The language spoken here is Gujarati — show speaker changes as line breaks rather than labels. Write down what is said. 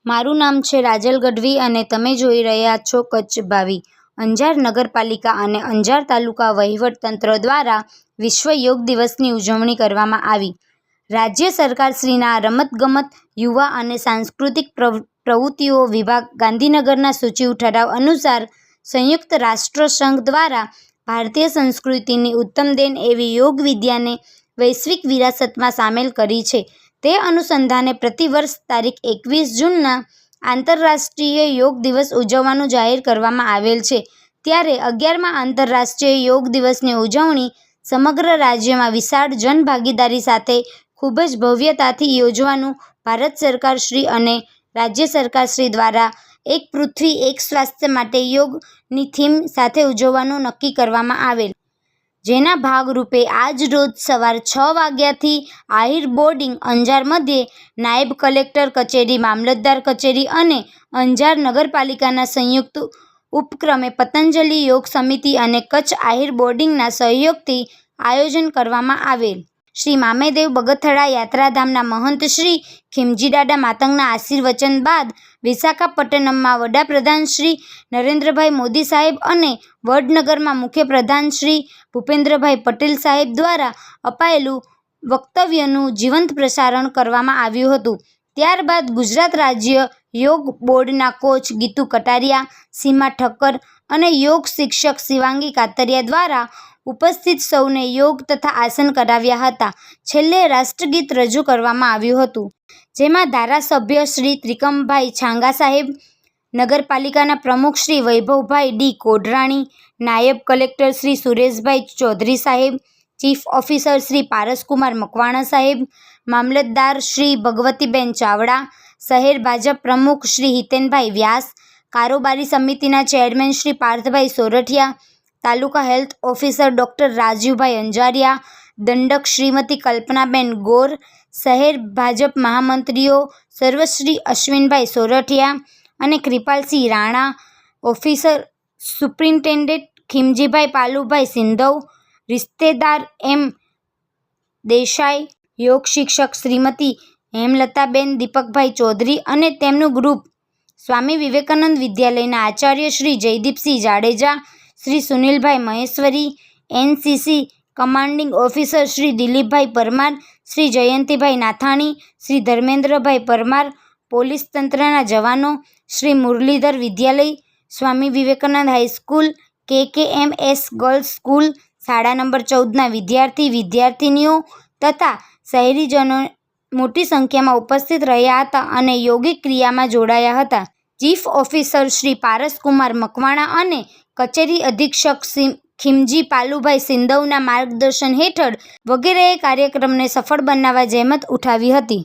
મારું નામ છે રાજલ ગઢવી અને તમે જોઈ રહ્યા છો કચ્છ ભાવી। અંજાર નગરપાલિકા અને અંજાર તાલુકા વહીવટતંત્ર દ્વારા વિશ્વ યોગ દિવસની ઉજવણી કરવામાં આવી। રાજ્ય સરકારશ્રીના રમતગમત, યુવા અને સાંસ્કૃતિક પ્રવૃત્તિઓ વિભાગ ગાંધીનગરના સૂચિવ ઠરાવ અનુસાર સંયુક્ત રાષ્ટ્ર સંઘ દ્વારા ભારતીય સંસ્કૃતિની ઉત્તમ દેન એવી યોગ વિદ્યાને વૈશ્વિક વિરાસતમાં સામેલ કરી છે। તે અનુસંધાને પ્રતિવર્ષ તારીખ 21 જૂનના આંતરરાષ્ટ્રીય યોગ દિવસ ઉજવવાનું જાહેર કરવામાં આવેલ છે। ત્યારે 11મા આંતરરાષ્ટ્રીય યોગ દિવસની ઉજવણી સમગ્ર રાજ્યમાં વિશાળ જનભાગીદારી સાથે ખૂબ જ ભવ્યતાથી યોજવાનું ભારત સરકારશ્રી અને રાજ્ય સરકારશ્રી દ્વારા એક પૃથ્વી એક સ્વાસ્થ્ય માટે યોગની થીમ સાથે ઉજવવાનું નક્કી કરવામાં આવેલ, જેના ભાગરૂપે આજ રોજ સવાર 6 વાગ્યાથી આહિર બોર્ડિંગ અંજાર મધ્યે નાયબ કલેક્ટર કચેરી, મામલતદાર કચેરી અને અંજાર નગરપાલિકાના સંયુક્ત ઉપક્રમે પતંજલિ યોગ સમિતિ અને કચ્છ આહિર બોર્ડિંગના સહયોગથી આયોજન કરવામાં આવેલ। શ્રી મામેદેવ બગથડા યાત્રાધામના મહંત શ્રી ખીમજીદાદા માતંગના આશીર્વચન બાદ વિશાખાપટ્ટનમમાં વડાપ્રધાન શ્રી નરેન્દ્રભાઈ મોદી સાહેબ અને વડનગરમાં મુખ્યપ્રધાન શ્રી ભૂપેન્દ્રભાઈ પટેલ સાહેબ દ્વારા અપાયેલું વક્તવ્યનું જીવંત પ્રસારણ કરવામાં આવ્યું હતું। ત્યારબાદ ગુજરાત રાજ્ય યોગ બોર્ડના કોચ ગીતુ કટારિયા, સીમા ઠક્કર અને યોગ શિક્ષક શિવાંગી કાતરિયા દ્વારા ઉપસ્થિત સૌને યોગ તથા આસન કરાવ્યા હતા। છેલ્લે રાષ્ટ્રગીત રજૂ કરવામાં આવ્યું હતું, જેમાં ધારાસભ્ય શ્રી ત્રિકમભાઈ છાંગા સાહેબ, નગરપાલિકાના પ્રમુખ શ્રી વૈભવભાઈ ડી કોઢરાણી, નાયબ કલેક્ટર શ્રી સુરેશભાઈ ચૌધરી સાહેબ, ચીફ ઓફિસર શ્રી પારસકુમાર મકવાણા સાહેબ, મામલતદાર શ્રી ભગવતીબેન ચાવડા, શહેર ભાજપ પ્રમુખ શ્રી હિતેનભાઈ વ્યાસ, કારોબારી સમિતિના ચેરમેન શ્રી પાર્થભાઈ સોરઠિયા, તાલુકા હેલ્થ ઓફિસર ડૉક્ટર રાજીવભાઈ અંજારિયા, દંડક શ્રીમતી કલ્પનાબેન ગોર, શહેર ભાજપ મહામંત્રીઓ સર્વશ્રી અશ્વિનભાઈ સોરઠિયા અને કૃપાલસિંહ રાણા, ઓફિસર સુપ્રિન્ટેન્ડન્ટ ખીમજીભાઈ પાલુભાઈ સિંધવ, રિશ્તેદાર એમ દેસાઈ, યોગ શિક્ષક શ્રીમતી હેમલતાબેન દીપકભાઈ ચૌધરી અને તેમનું ગ્રુપ, સ્વામી વિવેકાનંદ વિદ્યાલયના Acharya Shri Jaydeepsinh Jadeja, Shri Sunilbhai Maheshwari, NCC commanding officer Shri Dilipbhai Parmar, Shri Jayantibhai Nathani, Shri Dharmendrabhai Parmar, police તંત્રના જવાનો, શ્રી મુરલીધર વિદ્યાલય, Swami Vivekananda high school, KKMS girls school, શાળા નંબર 14ના વિદ્યાર્થી-વિદ્યાર્થિનીઓ તથા શહેરીજનો મોટી સંખ્યામાં ઉપસ્થિત રહ્યા હતા અને યોગિક ક્રિયામાં જોડાયા હતા। ચીફ ઓફિસર શ્રી પારસકુમાર મકવાણા અને કચેરી અધિક્ષક ખીમજી પાલુભાઈ સિંધવના માર્ગદર્શન હેઠળ વગેરેએ કાર્યક્રમને સફળ બનાવવા જહેમત ઉઠાવી હતી।